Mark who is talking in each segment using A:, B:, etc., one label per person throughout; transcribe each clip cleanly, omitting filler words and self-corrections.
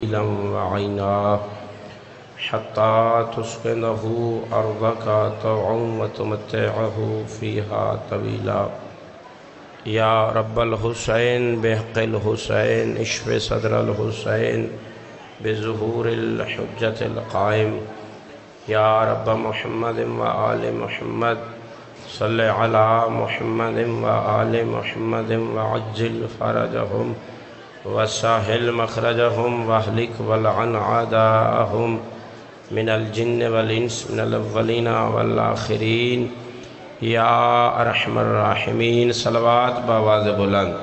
A: وعينا حتى تسكنه أرضك طوعا وتمتعه فيها طويلا. يا رب الحسين بحق الحسين اشف صدر الحسين بظهور الحجة القائم. يا رب محمد وآل محمد صل على محمد وآل محمد وعجل فرجهم وسهل مخرجهم واهلك والعن عداءهم من الجن والإنس من الأولين والآخرين یا ارحم الراحمین. صلوات بآواز بلند.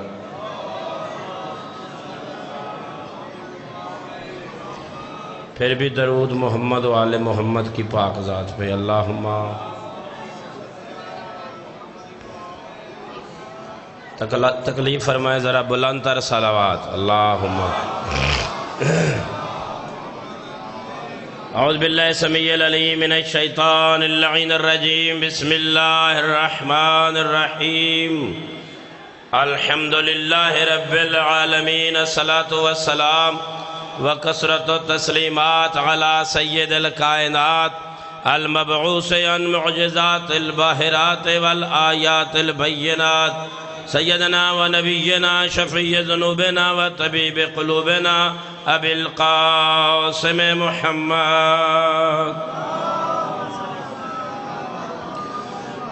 A: پھر بھی درود محمد و آل محمد کی پاک ذات پہ. اللہم تکلیف فرمائے ذرا بلند تر صلوات. اللہم اعوذ باللہ السمیع العلیم من الشیطان اللعین الرجیم. بسم اللہ الرحمن الرحیم. الحمدللہ رب العالمین. الصلاة والسلام وکثرت التسلیمات علی سید الکائنات المبعوث عن معجزات الباہرات والآیات البینات سیدنا و نبینا شفیع ذنوبنا و طبیب قلوبنا ابی القاسم محمد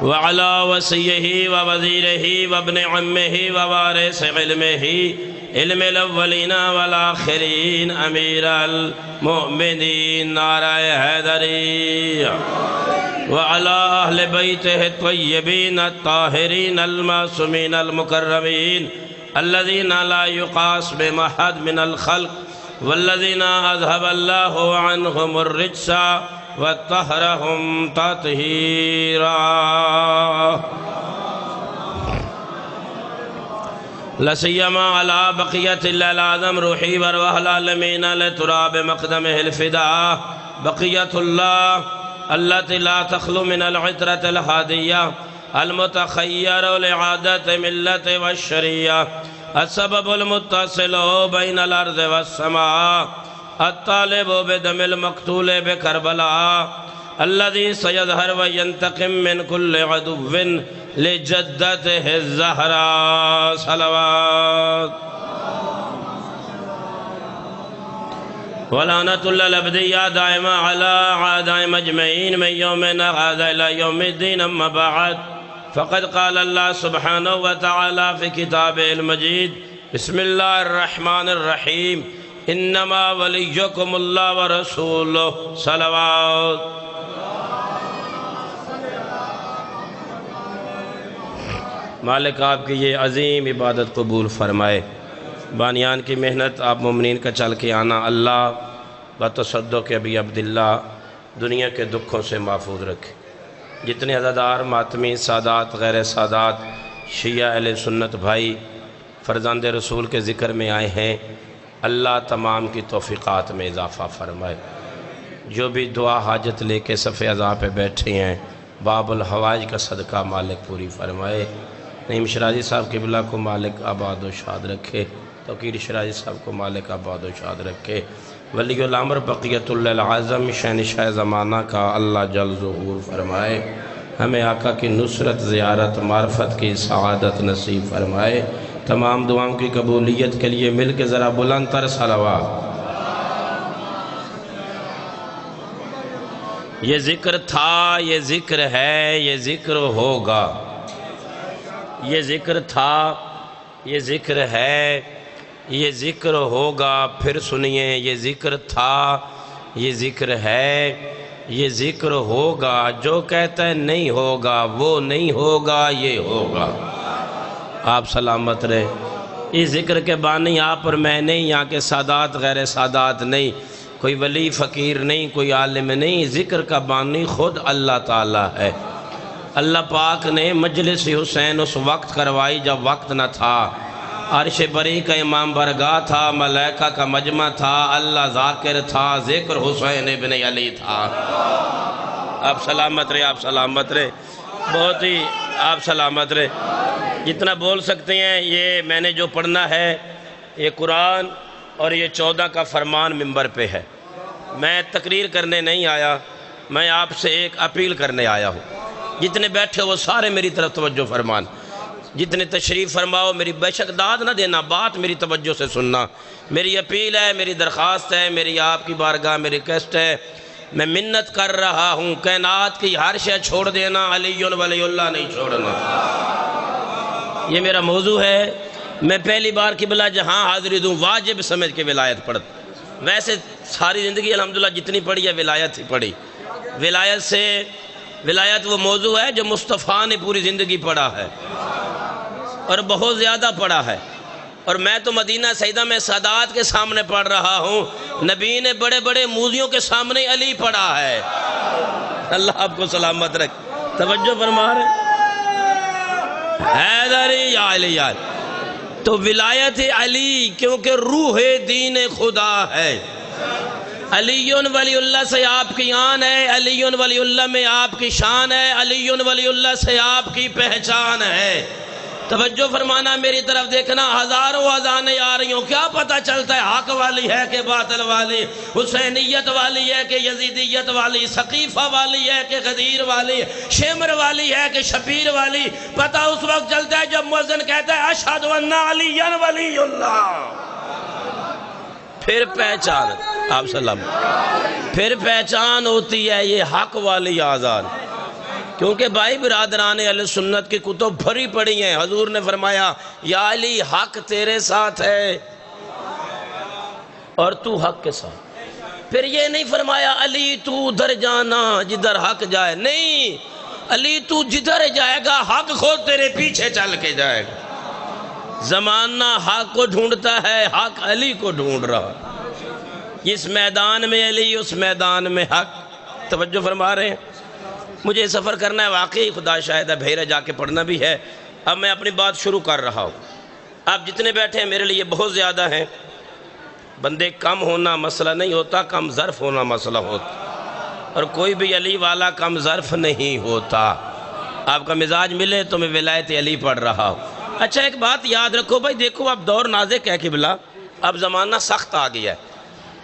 A: وعلى وصیہ و وزیرہ و ابن عمہ و وارث علمہ علم الاولین والآخرین امیر المؤمنین نعرہ حیدری وعلى أهل بيته الطيبين الطاهرين المعصومين المكرمين الذين لا يقاس بمحد من الخلق والذين أذهب الله عنهم الرجس وطهرهم تطهيرا. لسيما على بقية الله العظم روحي وروح العالمين لتراب مقدمه الفداء بقية الله التي لا تخلو من العطرة الهادية المتخير لعادة ملة والشريعة السبب المتصل بين الأرض والسماء الطالب بدم المقتول بكربلاء الذي سيظهر وينتقم من كل عدو لجدته الزهراء. صلوات ولعنة الله الأبدية دائمة على أعدائهم أجمعين من يومنا هذا إلى يوم الدين. أما بعد فقد قال الله سبحانه وتعالى في كتابه المجيد بسم الله الرحمن الرحيم إنما وليكم الله ورسوله. صلوات مالک آپ کی یہ عظیم عبادت قبول فرمائے. بانیان کی محنت آپ مومنین کا چل کے آنا اللہ بتصدق ابی عبداللہ دنیا کے دکھوں سے محفوظ رکھے. جتنے عزادار ماتمی سادات غیر سادات شیعہ اہل سنت بھائی فرزند رسول کے ذکر میں آئے ہیں اللہ تمام کی توفیقات میں اضافہ فرمائے. جو بھی دعا حاجت لے کے صف عزا پہ بیٹھے ہیں باب الحوائج کا صدقہ مالک پوری فرمائے. نعیم شرازی صاحب قبلہ کو مالک آباد و شاد رکھے. توقیر شرازی صاحب کو مالک آباد و شاد رکھے. ولی الامر بقیت اللہ العظم شہنشاہ زمانہ کا اللہ جل ظہور فرمائے. ہمیں آقا کی نصرت زیارت معرفت کی سعادت نصیب فرمائے. تمام دعاؤں کی قبولیت کے لیے مل کے ذرا بلند تر صلوات. یہ ذکر تھا، یہ ذکر ہے، یہ ذکر ہوگا. یہ ذکر تھا، یہ ذکر ہے، یہ ذکر ہوگا. پھر سنیے یہ ذکر تھا، یہ ذکر ہے، یہ ذکر ہوگا. جو کہتا ہے نہیں ہوگا وہ نہیں ہوگا، یہ ہوگا. آپ سلامت رہے. اس ذکر کے بانی آپ اور میں نہیں، یہاں کے سادات غیر سادات نہیں، کوئی ولی فقیر نہیں، کوئی عالم نہیں. ذکر کا بانی خود اللہ تعالیٰ ہے. اللہ پاک نے مجلس حسین اس وقت کروائی جب وقت نہ تھا. عرش بری کا امام برگاہ تھا، ملائکہ کا مجمع تھا، اللہ ذاکر تھا، ذکر حسین ابن علی تھا. آپ سلامت رہے، آپ سلامت رہے، بہت ہی آپ سلامت رہے. جتنا بول سکتے ہیں یہ میں نے جو پڑھنا ہے یہ قرآن اور یہ 14 کا فرمان منبر پہ ہے۔ میں تقریر کرنے نہیں آیا، میں آپ سے ایک اپیل کرنے آیا ہوں۔ جتنے بیٹھے وہ سارے میری طرف توجہ فرمان، جتنے تشریف فرماؤ میری بے شک داد نہ دینا، بات میری توجہ سے سننا۔ میری اپیل ہے، میری درخواست ہے، میری آپ کی بارگاہ میں ریکویسٹ ہے، میں منت کر رہا ہوں، کائنات کی ہر شے چھوڑ دینا، علی ولی اللہ نہیں چھوڑنا۔ یہ میرا موضوع ہے۔ میں پہلی بار قبلہ جہاں حاضری دوں، واجب سمجھ کے ولایت پڑھتا۔ ویسے ساری زندگی الحمدللہ جتنی پڑھی ہے ولایت ہی پڑھی۔ ولایت وہ موضوع ہے جو مصطفیٰ نے پوری زندگی پڑھا ہے اور بہت زیادہ پڑھا ہے، اور میں تو مدینہ سیدہ میں سادات کے سامنے پڑھ رہا ہوں، نبی نے بڑے بڑے موذیوں کے سامنے علی پڑھا ہے۔ اللہ آپ کو سلامت رکھ، توجہ فرما رہے حیدری یا علی یا، تو ولایت علی کیونکہ روح دین خدا ہے۔ علی ولی اللہ سے آپ کی آن ہے، علی ولی اللہ میں آپ کی شان ہے، علی ولی اللہ سے آپ کی پہچان ہے۔ توجہ فرمانا، میری طرف دیکھنا، ہزاروں اذانیں آ رہی ہوں، کیا پتہ چلتا ہے حق والی ہے کہ باطل والی، حسینیت والی ہے کہ یزیدیت والی، ثقیفہ والی ہے کہ غدیر والی، شمر والی ہے کہ شبیر والی؟ پتہ اس وقت چلتا ہے جب مؤذن کہتا ہے اشہد ان علی ولی اللہ۔ پھر پہچان، آپ سلام، پھر پہچان ہوتی ہے یہ حق والی آزان۔ کیونکہ بھائی برادران اہل سنت کی کتب بھری پڑی ہیں، حضور نے فرمایا یا علی حق تیرے ساتھ ہے اور تو حق کے ساتھ۔ پھر یہ نہیں فرمایا علی تو ادھر جانا جدھر حق جائے، نہیں، علی تو جدھر جائے گا حق خود تیرے پیچھے چل کے جائے گا۔ زمانہ حق کو ڈھونڈتا ہے، حق علی کو ڈھونڈ رہا، اس میدان میں علی، اس میدان میں حق۔ توجہ فرما رہے ہیں؟ مجھے سفر کرنا ہے، واقعی خدا شاہد ہے، بھیرہ جا کے پڑھنا بھی ہے۔ اب میں اپنی بات شروع کر رہا ہوں۔ آپ جتنے بیٹھے ہیں میرے لیے بہت زیادہ ہیں، بندے کم ہونا مسئلہ نہیں ہوتا، کم ظرف ہونا مسئلہ ہوتا، اور کوئی بھی علی والا کم ظرف نہیں ہوتا۔ آپ کا مزاج ملے تو میں ولایت علی پڑھ رہا ہوں۔ اچھا ایک بات یاد رکھو بھائی، دیکھو اب دور نازک ہے قبلہ، اب زمانہ سخت آ گیا ہے،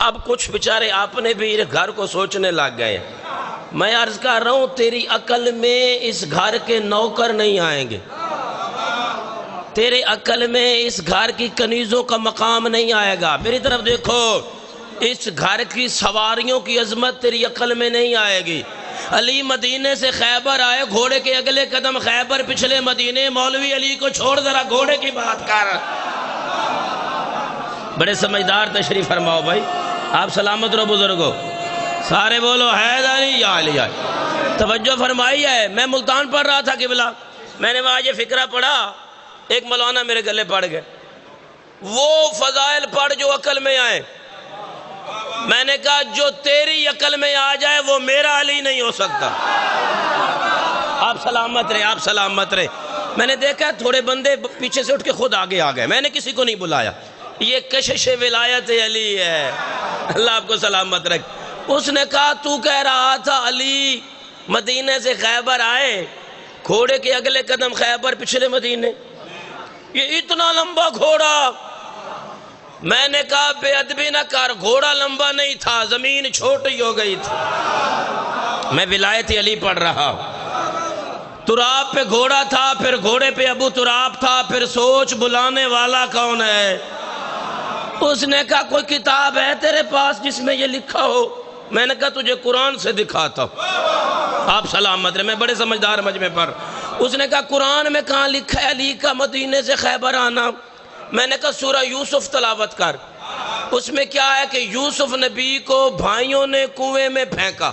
A: اب کچھ بیچارے اپنے بھی گھر کو سوچنے لگ گئے ہیں۔ میں عرض کر رہا ہوں تیری عقل میں اس گھر کے نوکر نہیں آئیں گے، تیرے عقل میں اس گھر کی کنیزوں کا مقام نہیں آئے گا۔ میری طرف دیکھو، اس گھر کی سواریوں کی عظمت تیری عقل میں نہیں آئے گی۔ علی مدینے سے خیبر آئے، گھوڑے کے اگلے قدم خیبر، پچھلے مدینے، مولوی علی کو چھوڑ ذرا گھوڑے کی بات کر۔ بڑے سمجھدار تشریف فرماؤ بھائی، آپ سلامت رہو بزرگوں، سارے بولو حیدری یا علی۔ توجہ فرمائی ہے، میں ملتان پڑھ رہا تھا قبلہ، میں نے وہاں یہ فکرہ پڑھا، ایک مولانا میرے گلے پڑ گئے، وہ فضائل پڑھ جو عقل میں آئے۔ میں نے کہا جو تیری عقل میں آ جائے وہ میرا علی نہیں ہو سکتا۔ آپ سلامت رہے، آپ سلامت رہے۔ میں نے دیکھا تھوڑے بندے پیچھے سے اٹھ کے خود آگے آ گئے، میں نے کسی کو نہیں بلایا، یہ کشش ولایت علی ہے۔ اللہ آپ کو سلامت رکھ۔ اس نے کہا تو کہہ رہا تھا علی مدینے سے خیبر آئے، گھوڑے کے اگلے قدم خیبر، پچھلے مدینے، یہ اتنا لمبا گھوڑا۔ میں نے کہا بے ادبی نہ کر، گھوڑا لمبا نہیں تھا، زمین چھوٹی ہو گئی تھی۔ میں ولایت علی پڑھ رہا ہوں۔ تراب پہ گھوڑا تھا، پھر گھوڑے پہ ابو تراب تھا، پھر سوچ بلانے والا کون ہے؟ اس نے کہا کوئی کتاب ہے تیرے پاس جس میں یہ لکھا ہو؟ میں نے کہا تجھے قرآن سے دکھاتا ہوں۔ آپ سلامت رہے، میں بڑے سمجھدار مجمع پر۔ اس نے کہا قرآن میں کہاں لکھا ہے علی کا مدینے سے خیبر آنا؟ میں نے کہا سورہ یوسف تلاوت کر، اس میں کیا ہے کہ یوسف نبی کو بھائیوں نے کنویں میں پھینکا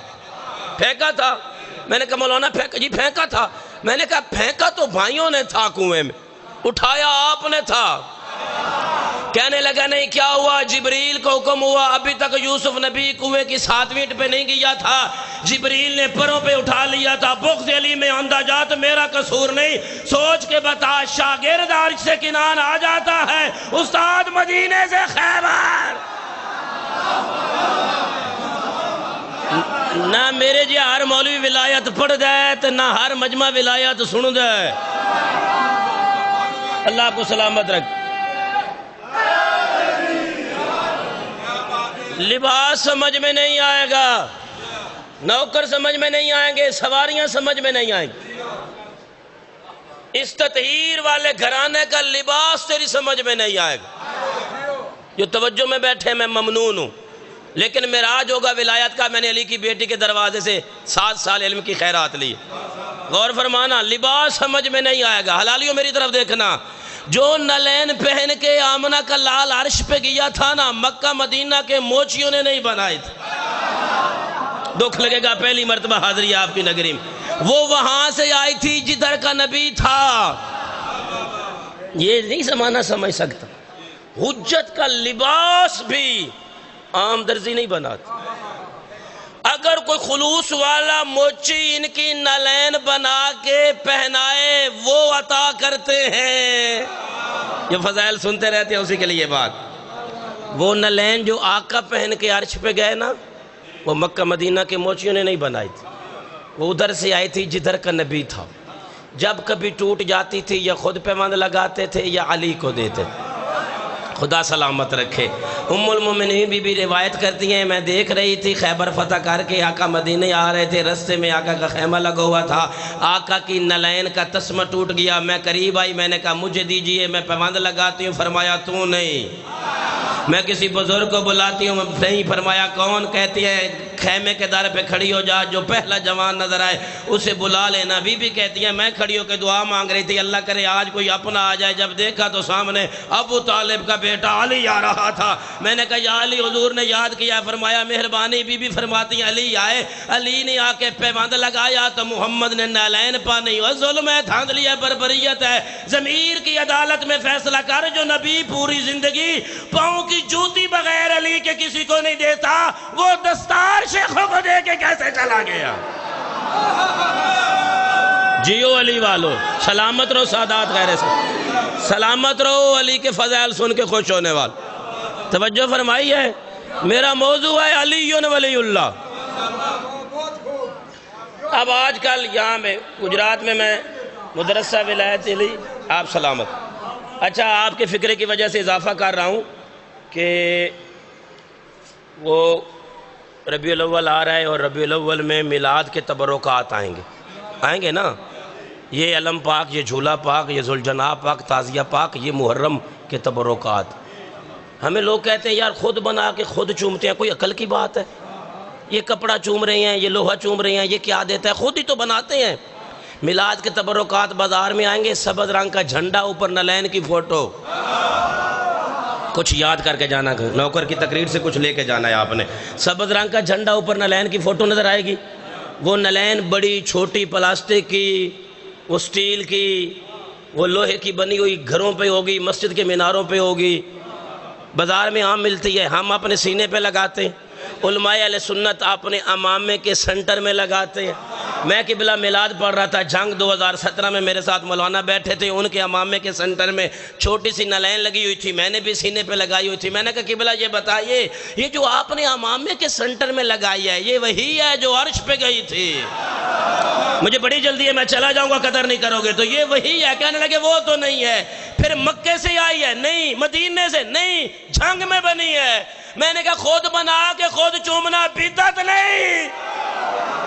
A: تھا۔ میں نے کہا مولانا پھینکا؟ جی پھینکا تھا۔ میں نے کہا پھینکا تو بھائیوں نے تھا کنویں میں، اٹھایا آپ نے تھا۔ کہنے لگا نہیں، کیا ہوا؟ جبریل کو حکم ہوا، ابھی تک یوسف نبی کنویں کی 7ویں اینٹ پہ نہیں گیا تھا، جبریل نے پروں پہ اٹھا لیا تھا۔ بغض علی میں اندھا جات میرا قصور نہیں، سوچ کے بتا، شاگرد عرش سے کنان آ جاتا ہے، استاد مدینے سے خیبر۔ نہ میرے جی ہر مولوی ولایت پڑھ دے نہ ہر مجمع ولایت سن دے۔ اللہ آپ کو سلامت رکھ۔ لباس سمجھ میں نہیں آئے گا، نوکر سمجھ میں نہیں آئیں گے، سواریاں سمجھ میں نہیں آئیں گے، اس تطہیر والے گھرانے کا لباس تیری سمجھ میں نہیں آئے گا۔ جو توجہ میں بیٹھے میں ممنون ہوں، لیکن معراج ہوگا ولایت کا، میں نے علی کی بیٹی کے دروازے سے 7 سال علم کی خیرات لی۔ غور فرمانا، لباس سمجھ میں نہیں آئے گا۔ حلالیوں میری طرف دیکھنا، جو نلین پہن کے آمنہ کا لال عرش پہ گیا تھا نا، مکہ مدینہ کے موچیوں نے نہیں بنائی تھی۔ دکھ لگے گا پہلی مرتبہ حاضری آپ کی نگری میں، وہ وہاں سے آئی تھی جدھر کا نبی تھا۔ یہ نہیں زمانہ سمجھ سکتا، حجت کا لباس بھی عام درزی نہیں بناتا۔ اگر کوئی خلوص والا موچی ان کی نلین بنا کے پہنائے، وہ عطا کرتے ہیں۔ جو فضائل سنتے رہتے ہیں اسی کے لیے یہ بات۔ وہ نلین جو آقا پہن کے عرش پہ گئے نا، وہ مکہ مدینہ کے موچیوں نے نہیں بنائی تھی، وہ ادھر سے آئی تھی جدھر کا نبی تھا۔ جب کبھی ٹوٹ جاتی تھی یا خود پیوند لگاتے تھے یا علی کو دیتے تھے۔ خدا سلامت رکھے۔ ام المومنین بی بی روایت کرتی ہیں، میں دیکھ رہی تھی خیبر فتح کر کے آقا مدینے آ رہے تھے، رستے میں آقا کا خیمہ لگا ہوا تھا، آقا کی نلین کا تسمہ ٹوٹ گیا، میں قریب آئی، میں نے کہا مجھے دیجئے، میں پیوند لگاتی ہوں۔ فرمایا تو نہیں۔ میں کسی بزرگ کو بلاتی ہوں، نہیں۔ فرمایا کون؟ کہتی ہے خیمے کے در پہ کھڑی ہو جا، جو پہلا جوان نظر آئے اسے بلا لینا۔ بی بی کہتی ہے میں کھڑی ہو کے دعا مانگ رہی تھی، اللہ کرے آج کوئی اپنا آ جائے۔ جب دیکھا تو سامنے ابو طالب کا بیٹا علی آ رہا تھا۔ میں نے کہا یا علی، حضور نے یاد کیا۔ فرمایا مہربانی۔ بی بی فرماتی ہیں علی آئے، علی نے آ کے پیوند لگایا تو محمد نے نالین پانی۔ ظلم ہے، دھاندلی ہے، بربریت ہے، ضمیر کی عدالت میں فیصلہ کر۔ جو نبی پوری زندگی پاؤں کی جوتی بغیر علی کے کسی کو نہیں دیتا، وہ دستار شیخوں کو دے کے کیسے چلا گیا؟ جیو علی والو، سلامت رہو سادات غیرے سے، سلامت رہو علی کے فضائل سن کے خوش ہونے والے۔ توجہ فرمائی ہے، میرا موضوع ہے علی ولی اللہ۔ اب آج کل یہاں میں گجرات میں مدرسہ ولایت علی، آپ سلامت۔ اچھا، آپ کے فکرے کی وجہ سے اضافہ کر رہا ہوں کہ وہ ربیع الاول آ رہا ہے اور ربیع الاول میں میلاد کے تبرکات آئیں گے نا۔ یہ علم پاک، یہ جھولا پاک، یہ ذوالجناح پاک، تعزیہ پاک، یہ محرم کے تبرکات۔ ہمیں لوگ کہتے ہیں یار خود بنا کے خود چومتے ہیں، کوئی عقل کی بات ہے؟ یہ کپڑا چوم رہے ہیں، یہ لوہا چوم رہے ہیں، یہ کیا دیتا ہے؟ خود ہی تو بناتے ہیں۔ میلاد کے تبرکات بازار میں آئیں گے، سبز رنگ کا جھنڈا، اوپر نلین کی فوٹو۔ کچھ یاد کر کے جانا، نوکر کی تقریر سے کچھ لے کے جانا ہے آپ نے۔ سبز رنگ کا جھنڈا، اوپر نلین کی فوٹو نظر آئے گی۔ وہ نلین بڑی چھوٹی، پلاسٹک کی، وہ سٹیل کی، وہ لوہے کی بنی ہوئی، گھروں پہ ہوگی، مسجد کے میناروں پہ ہوگی، بازار میں عام ملتی ہے۔ ہم اپنے سینے پہ لگاتے ہیں، علماء اہل سنت اپنے امامے کے سنٹر میں لگاتے ہیں۔ میں قبلہ میلاد پڑھ رہا تھا، جنگ 2017 میں میرے ساتھ مولانا بیٹھے تھے، ان کے امامے کے سنٹر میں چھوٹی سی نلین لگی ہوئی تھی، میں نے بھی سینے پہ لگائی ہوئی تھی۔ میں نے کہا قبلہ یہ بتائیے، یہ جو آپ نے امامے کے سنٹر میں لگائی ہے، یہ وہی ہے جو عرش پہ گئی تھی؟ مجھے بڑی جلدی ہے، میں چلا جاؤں گا، قدر نہیں کرو گے تو۔ یہ وہی ہے؟ کہنے لگے وہ تو نہیں ہے۔ پھر مکے سے آئی ہے؟ نہیں۔ مدینے سے؟ نہیں، جنگ میں بنی ہے۔ میں نے کہا خود بنا کے خود چومنا بدعت نہیں؟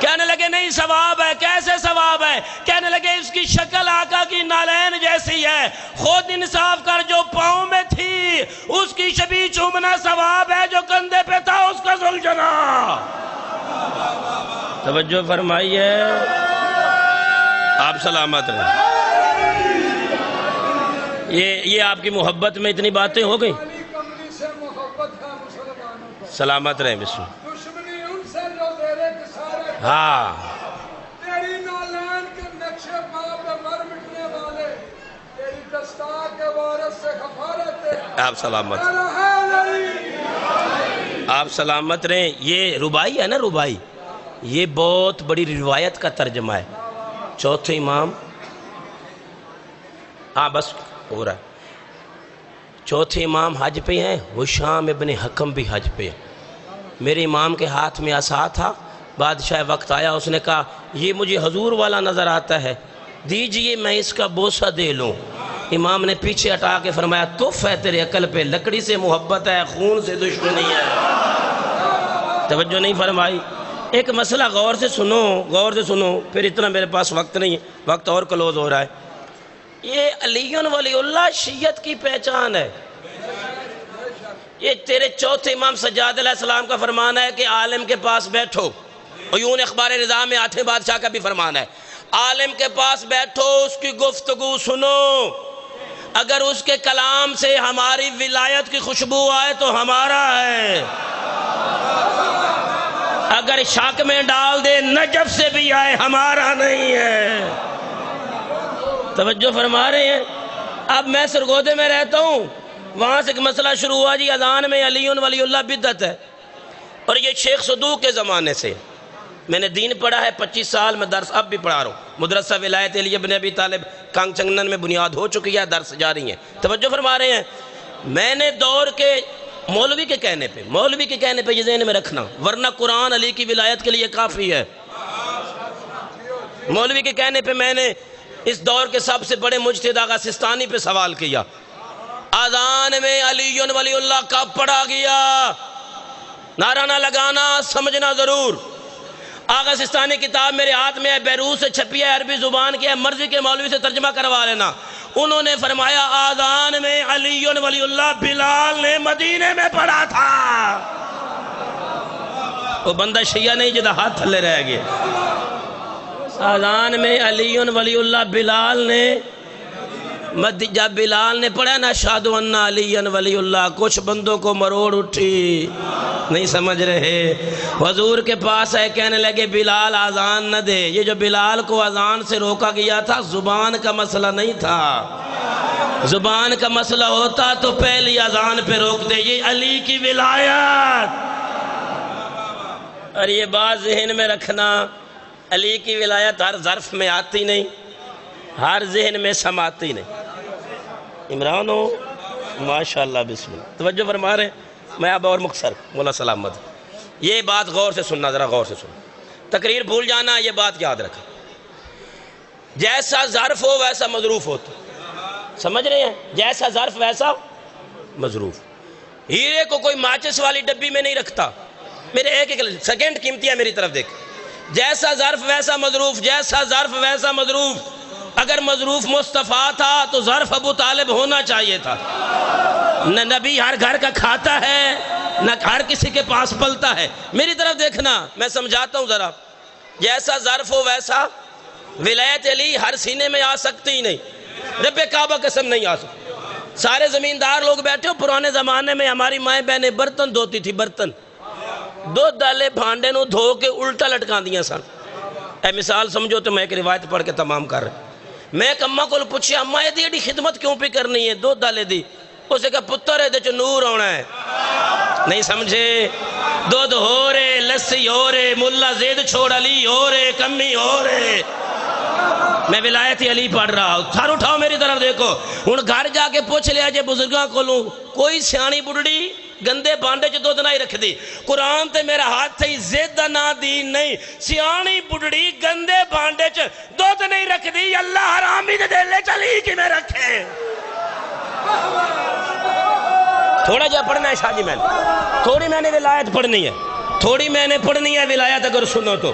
A: کہنے لگے نہیں، ثواب ہے۔ کیسے ثواب ہے؟ کہنے لگے اس کی شکل آقا کی نالین جیسی ہے، خود انصاف کر، جو پاؤں میں تھی اس کی شبیہ چومنا ثواب ہے، جو کندھے پہ تھا اس کا ذوالجناح۔ توجہ فرمائیے، آپ سلامت رہیں۔ یہ آپ کی محبت میں اتنی باتیں ہو گئی، سلامت رہیں۔ بسم اللہ۔ ہاں،
B: تیری نالین کے نقشے پا پہ مر مٹنے والے، تیری دستار کے وارث سے غفارت ہے۔
A: آپ سلامت، آپ سلامت رہیں۔ یہ ربائی ہے نا، ربائی، یہ بہت بڑی روایت کا ترجمہ ہے۔ چوتھے امام، ہاں بس ہو رہا ہے، چوتھے امام حج پہ ہیں، حشام ابن حکم بھی حج پہ ہیں۔ میرے امام کے ہاتھ میں عصا تھا، بادشاہ وقت آیا، اس نے کہا یہ مجھے حضور والا نظر آتا ہے، دیجئے میں اس کا بوسہ دے لوں۔ امام نے پیچھے ہٹا کے فرمایا تف ہے تیرے عقل پہ، لکڑی سے محبت ہے، خون سے دشمنی ہے۔ توجہ نہیں فرمائی. ایک مسئلہ غور سے سنو, پھر اتنا میرے پاس وقت نہیں ہے, وقت اور کلوز ہو رہا ہے. یہ علی ولی اللہ شیعت کی پہچان ہے. یہ تیرے چوتھے امام سجاد علیہ السلام کا فرمان ہے کہ عالم کے پاس بیٹھو. عیون اخبار رضا میں آٹھویں بادشاہ کا بھی فرمان ہے, عالم کے پاس بیٹھو, اس کی گفتگو سنو, اگر اس کے کلام سے ہماری ولایت کی خوشبو آئے تو ہمارا ہے, اگر شک میں ڈال دے نجف سے بھی آئے ہمارا نہیں ہے. توجہ فرما رہے ہیں. اب میں سرگودے میں رہتا ہوں, وہاں سے ایک مسئلہ شروع ہوا جی اذان میں علی ولی اللہ بدعت ہے, اور یہ شیخ صدوق کے زمانے سے میں نے دین پڑھا ہے. 25 سال میں درس اب بھی پڑھا رہا ہوں. مدرسہ ولایت علی ابن ابی طالب کانگ چنگنن میں بنیاد ہو چکی ہے, درس جاری ہیں. توجہ فرما رہے ہیں. میں نے دور کے مولوی کے کہنے پہ یہ ذہن میں رکھنا, ورنہ قرآن علی کی ولایت کے لیے کافی ہے. مولوی کے کہنے پہ میں نے اس دور کے سب سے بڑے مجتہد آغا سستانی پہ سوال کیا, اذان میں علی ولی اللہ کب پڑھا گیا؟ نعرہ نہ لگانا, سمجھنا ضرور. آغا سستانی کتاب میرے ہاتھ میں ہے, بیروت سے چھپی ہے, عربی زبان کی ہے, مرضی کے مولوی سے ترجمہ کروا لینا. انہوں نے فرمایا آذان میں علی ولی اللہ بلال نے مدینے میں پڑھا تھا. وہ بندہ شیعہ نہیں جدہ ہاتھ تھلے رہ گئے. آذان میں علی ولی اللہ بلال نے, جب بلال نے پڑھا نا اشہد ان علی ولی اللہ, کچھ بندوں کو مروڑ اٹھی, نہیں سمجھ رہے. حضور کے پاس ہے, کہنے لگے بلال آذان نہ دے. یہ جو بلال کو آذان سے روکا گیا تھا زبان کا مسئلہ نہیں تھا, زبان کا مسئلہ ہوتا تو پہلی آذان پہ روک دے. یہ علی کی ولایت. اور یہ بات ذہن میں رکھنا, علی کی ولایت ہر ظرف میں آتی نہیں, ہر ذہن میں سماتی نہیں. عمران ہو ماشاءاللہ, بسم اللہ. توجہ فرما رہے ہیں. میں اب اور مختصر, مولا سلامت, یہ بات غور سے سننا, ذرا غور سے سننا. تقریر بھول جانا, یہ بات یاد رکھیں. جیسا ظرف ہو ویسا مظروف ہوتا, سمجھ رہے ہیں؟ جیسا ظرف ویسا مظروف. ہیرے کو کوئی ماچس والی ڈبی میں نہیں رکھتا. میرے ایک سیکنڈ قیمتی ہے, میری طرف دیکھ. جیسا ظرف ویسا مظروف, جیسا ظرف ویسا مظروف. اگر مظروف مصطفیٰ تھا تو ظرف ابو طالب ہونا چاہیے تھا. نہ نبی ہر گھر کا کھاتا ہے, نہ ہر کسی کے پاس پلتا ہے. میری طرف دیکھنا, میں سمجھاتا ہوں ذرا. جیسا ظرف ہو ویسا ولایت علی ہر سینے میں آ سکتی ہی نہیں. رب کعبہ قسم نہیں آ سکتی. سارے زمیندار لوگ بیٹھے ہو, پرانے زمانے میں ہماری مائیں بہنیں برتن دھوتی تھی, برتن دودھ ڈالے بھانڈے نو دھو کے الٹا لٹکا دیا سن. اے مثال سمجھو تو میں ایک روایت پڑھ کے تمام کر رہا. میں ایک اماں کو پوچھیا, اماں یہ دی خدمت کیوں پہ کرنی ہے؟ دودھ ڈالے دی. اسے کہا پتر ہے دے چو نور ہونا ہے. نہیں سمجھے؟ دودھ ہو رہے, لسی ہو رہے, ملا زید چھوڑ علی ہو رہے, کمی ہو رہے. میں ولایت علی پڑھ رہا ہوں. تھار اٹھاؤ میری طرف دیکھو. ہن گھر جا کے پوچھ لیا جے بزرگاں کو لوں, کوئی سیانی بڑھڑی گندے بانڈے چ دودھ نہیں رکھ دی. قرآن تے میرا ہاتھ تھی, زد نہ دین نہیں. سیانی بڑھڑی گندے بانڈے چ دودھ نہیں رکھ دی. اللہ حرامی دے دے لے چلی کی میں رکھے. تھوڑا جا پڑھنا ہے شاہ جی, میں نے تھوڑی میں نے ولایت پڑھنی ہے, تھوڑی میں نے پڑھنی ہے ولایت. اگر سنو تو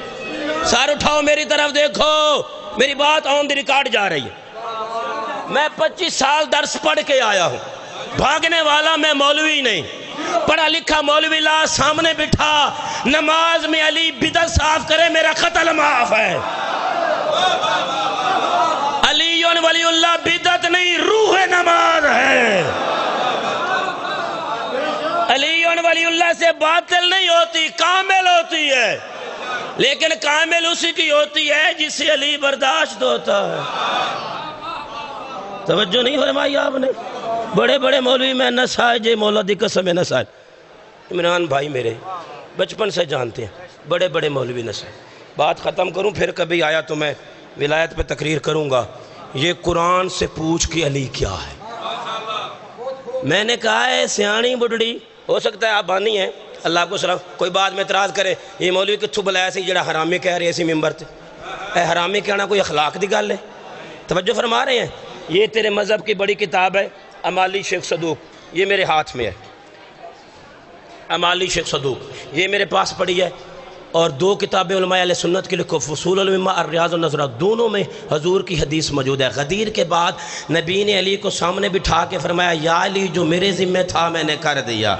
A: سار اٹھاؤ میری طرف دیکھو, میری بات آن دی ریکارڈ جا رہی ہے. میں 25 سال درس پڑھ کے آیا ہوں. بھاگنے والا میں مولوی نہیں, پڑھا لکھا مولوی لا سامنے بٹھا, نماز میں علی بدعت صاف کرے میرا قتل معاف ہے. علی ولی اللہ بدعت نہیں, روح نماز ہے. علی ولی اللہ سے باطل نہیں ہوتی, کامل ہوتی ہے. لیکن کامل اسی کی ہوتی ہے جسے علی برداشت ہوتا ہے. توجہ نہیں فرمائی آپ نے؟ بڑے بڑے مولوی میں نسائے, جے مولا دی قسم ہے نسائے. عمران بھائی میرے بچپن سے جانتے ہیں, بڑے بڑے مولوی نسائے. بات ختم کروں, پھر کبھی آیا تو میں ولایت پہ تقریر کروں گا. یہ قرآن سے پوچھ کہ علی کیا ہے. میں نے کہا ہے سیانی بڑھڑی, ہو سکتا ہے آپ بانی ہیں, اللہ آپ کو سلام. کوئی بات میں اعتراض کرے, یہ مولوی کتھو بلایا سی جڑا حرامی کہہ رہے اسی ممبر تے. اے حرامی کہنا کوئی اخلاق دی گل ہے؟ توجہ فرما رہے ہیں؟ یہ تیرے مذہب کی بڑی کتاب ہے, امالی شیخ صدوق, یہ میرے ہاتھ میں ہے. امالی شیخ صدوق، یہ میرے پاس پڑھی ہے، اور 2 کتابیں علماء اہل سنت کی لکھو، فصول المما اور ریاض النظرہ، دونوں میں حضور کی حدیث موجود ہے۔ غدیر کے بعد نبی نے علی کو سامنے بٹھا کے فرمایا یا علی جو میرے ذمہ تھا میں نے کر دیا،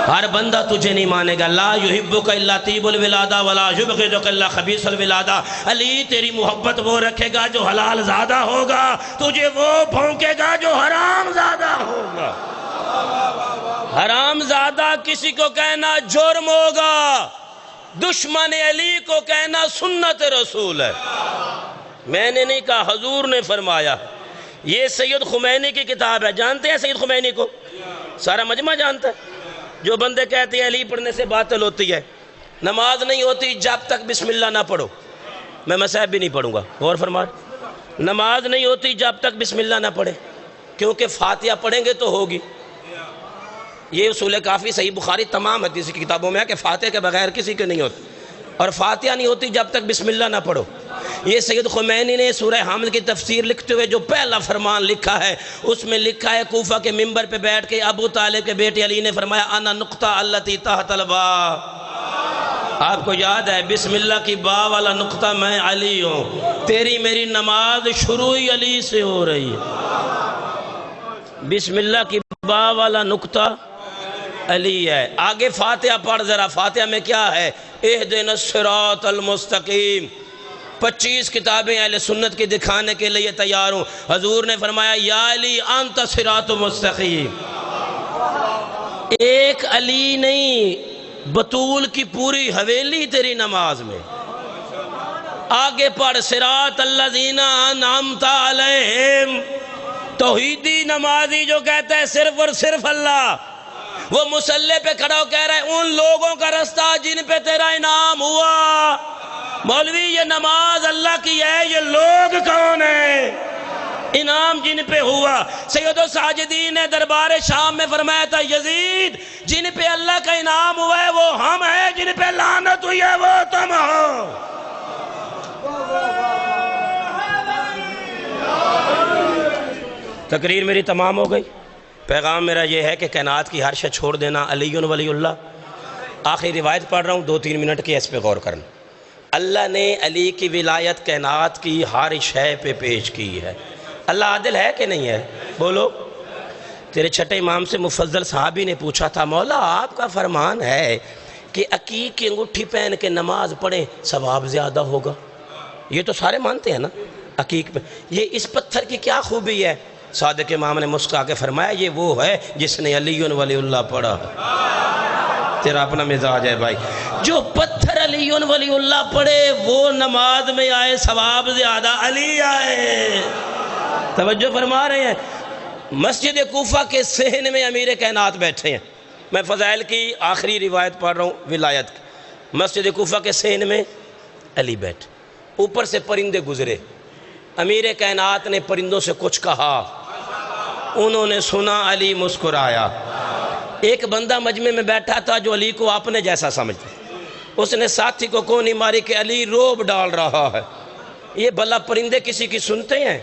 A: ہر بندہ تجھے نہیں مانے گا، لا یحبک الا طیب الولادہ ولا یبغضک الا خبیث الولادہ، علی تیری محبت وہ رکھے گا جو حلال زادہ ہوگا، تجھے وہ بھونکے گا جو حرام زادہ ہوگا۔ حرام زادہ کسی کو کہنا جرم ہوگا، دشمن علی کو کہنا سنت رسول ہے۔ میں نے نہیں کہا، حضور نے فرمایا۔ یہ سید خمینی کی کتاب ہے، جانتے ہیں سید خمینی کو؟ سارا مجمع جانتا ہے۔ جو بندے کہتے ہیں علی پڑھنے سے باطل ہوتی ہے، نماز نہیں ہوتی جب تک بسم اللہ نہ پڑھو، میں مصحف بھی نہیں پڑھوں گا، غور فرما، نماز نہیں ہوتی جب تک بسم اللہ نہ پڑھے، کیونکہ فاتحہ پڑھیں گے تو ہوگی۔ یہ اصول کافی، صحیح بخاری، تمام حدیث کی کتابوں میں ہے کہ فاتحہ کے بغیر کسی کے نہیں ہوتی، اور فاتحہ نہیں ہوتی جب تک بسم اللہ نہ پڑھو۔ یہ سید خمینی نے سورہ حامل کی تفسیر لکھتے ہوئے جو پہلا فرمان لکھا ہے، اس میں لکھا ہے کوفہ کے ممبر پہ بیٹھ کے ابو طالب کے بیٹے علی نے فرمایا انا نقطہ التی تحت الباء، آپ کو یاد ہے بسم اللہ کی با والا نقطہ میں علی ہوں، تیری میری نماز شروع ہی علی سے ہو رہی ہے، بسم اللہ کی با والا نقطہ علی ہے۔ آگے فاتحہ پڑھ ذرا، فاتحہ میں کیا ہے؟ اہدنا الصراط المستقیم، 25 کتابیں اہل سنت کی دکھانے کے لیے تیار ہوں۔ حضور نے فرمایا یا علی انت صراط مستقیم، ایک علی نہیں، بطول کی پوری حویلی تیری نماز میں۔ آگے پڑھ صراط الذین انعمت علیہم، توحیدی نمازی جو کہتا ہے صرف اور صرف اللہ، وہ مصلی پہ کھڑا ہو کہہ رہا ہے ان لوگوں کا رستہ جن پہ تیرا انعام ہوا۔ مولوی یہ نماز اللہ کی ہے، یہ لوگ کون ہیں؟ انعام جن پہ ہوا۔ سید الساجدین نے دربار شام میں فرمایا تھا یزید جن پہ اللہ کا انعام ہوا ہے وہ ہم ہیں، جن پہ لعنت ہوئی ہے وہ تم ہو۔ تقریر میری تمام ہو گئی۔ پیغام میرا یہ ہے کہ کائنات کی ہر شے چھوڑ دینا، علی ولی اللہ۔ آخری روایت پڑھ رہا ہوں، 2-3 منٹ کی، اس پہ غور کرنا۔ اللہ نے علی کی ولایت کائنات کی ہر شے پہ پیش کی ہے۔ اللہ عادل ہے کہ نہیں ہے؟ بولو۔ تیرے چھٹے امام سے مفضل صحابی نے پوچھا تھا مولا آپ کا فرمان ہے کہ عقیق کی انگوٹھی پہن کے نماز پڑھیں ثواب زیادہ ہوگا، یہ تو سارے مانتے ہیں نا عقیق پہ، یہ اس پتھر کی کیا خوبی ہے؟ صادق امام نے مسکرا کے فرمایا یہ وہ ہے جس نے علی ولی اللہ پڑھا۔ تیرا اپنا مزاج ہے بھائی، جو پتھر علی ولی اللہ پڑھے وہ نماز میں آئے ثواب زیادہ، علی آئے۔ توجہ فرما رہے ہیں؟ مسجد کوفہ کے صحن میں امیر کائنات بیٹھے ہیں، میں فضائل کی آخری روایت پڑھ رہا ہوں ولایت کی۔ مسجد کوفہ کے صحن میں علی بیٹھے، اوپر سے پرندے گزرے، امیر کائنات نے پرندوں سے کچھ کہا، انہوں نے سنا، علی مسکرایا۔ ایک بندہ مجمع میں بیٹھا تھا جو علی کو اپنے جیسا سمجھتا، اس نے ساتھی کو کونی ماری کہ علی روب ڈال رہا ہے۔ یہ بھلا پرندے کسی کی سنتے ہیں؟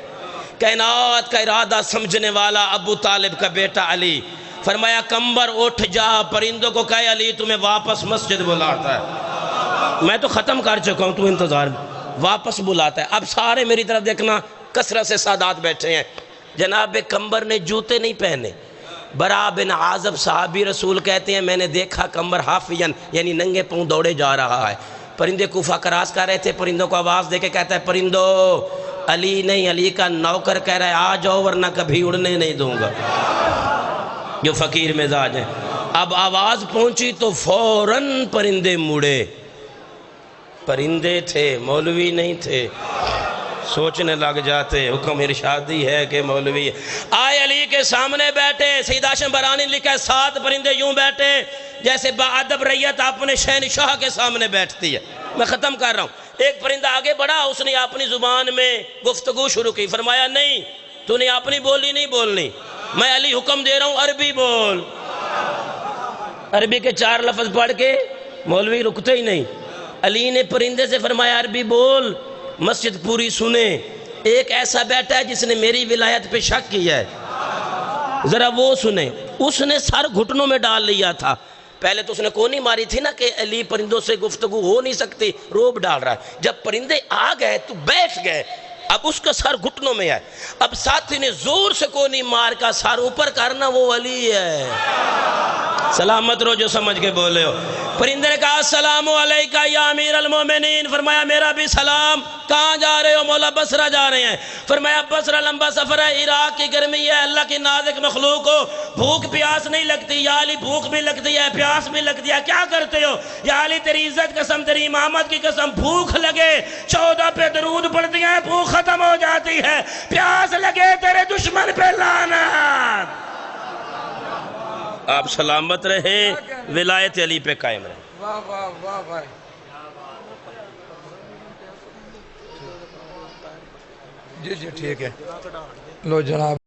A: کائنات کا ارادہ سمجھنے والا ابو طالب کا بیٹا علی فرمایا کمبر اٹھ جا، پرندوں کو کہے علی تمہیں واپس مسجد بلاتا ہے۔ میں تو ختم کر چکا ہوں، تو انتظار میں، واپس بلاتا ہے۔ اب سارے میری طرف دیکھنا، کثرت سے سادات بیٹھے ہیں۔ جناب کمبر نے جوتے نہیں پہنے۔ برا بن عازب صحابی رسول کہتے ہیں میں نے دیکھا کمبر حافین یعنی ننگے پاؤں دوڑے جا رہا ہے۔ پرندے کوفہ کراس کر رہے تھے، پرندوں کو آواز دے کے کہتا ہے پرندوں، علی نہیں، علی کا نوکر کہہ رہا ہے آ جاؤ ورنہ کبھی اڑنے نہیں دوں گا، جو فقیر مزاج ہیں۔ اب آواز پہنچی تو فوراً پرندے مڑے، پرندے تھے مولوی نہیں تھے، سوچنے لگ جاتے حکم ارشادی ہے کہ مولوی ہے۔ آئے علی کے سامنے بیٹھے، سید ہاشم برانی لکھا ہے 7 پرندے یوں بیٹھے جیسے باادب ریت اپنے شہنشاہ کے سامنے بیٹھتی ہے۔ میں ختم کر رہا ہوں۔ ایک پرندہ آگے بڑھا، اس نے اپنی زبان میں گفتگو شروع کی، فرمایا نہیں تو نے اپنی بولی نہیں بولنی، میں علی حکم دے رہا ہوں عربی بول۔ عربی کے 4 لفظ پڑھ کے مولوی رکتے ہی نہیں۔ علی نے پرندے سے فرمایا عربی بول، مسجد پوری سنے، ایک ایسا بیٹا ہے جس نے میری ولایت پہ شک کیا ہے، ذرا وہ سنے۔ اس نے سر گھٹنوں میں ڈال لیا تھا، پہلے تو اس نے کونی ماری تھی نا کہ علی پرندوں سے گفتگو ہو نہیں سکتی، روب ڈال رہا ہے۔ جب پرندے آ گئے تو بیٹھ گئے، اب اس کا سر گھٹنوں میں ہے، اب ساتھی نے زور سے کونی مار کا سر اوپر کرنا، وہ علی ہے۔ سلامت رو جو سمجھ کے بولے ہو۔ پرندے نے کہا السلام علیکہ یا امیر المومنین، فرمایا میرا بھی سلام۔ کہاں جا رہے ہو؟ مولا بصرہ جا رہے ہیں۔ فرمایا بصرہ لمبا سفر ہے، عراق کی گرمی ہے، اللہ کی نازک مخلوق ہو، بھوک پیاس نہیں لگتی۔ یا علی بھوک بھی لگتی ہے، پیاس بھی لگتی ہے، کیا کرتے ہو؟ یا علی تیری عزت قسم، تیری امامت کی قسم، بھوک لگے 14 پہ درود پڑھتی ہیں، بھوک ختم ہو جاتی ہے، پیاس لگے تیرے دشمن پہ لعنت۔ آپ سلامت رہیں، ولایت علی پہ قائم رہیں۔
B: واہ واہ واہ واہ، جی جی ٹھیک ہے، لو جناب۔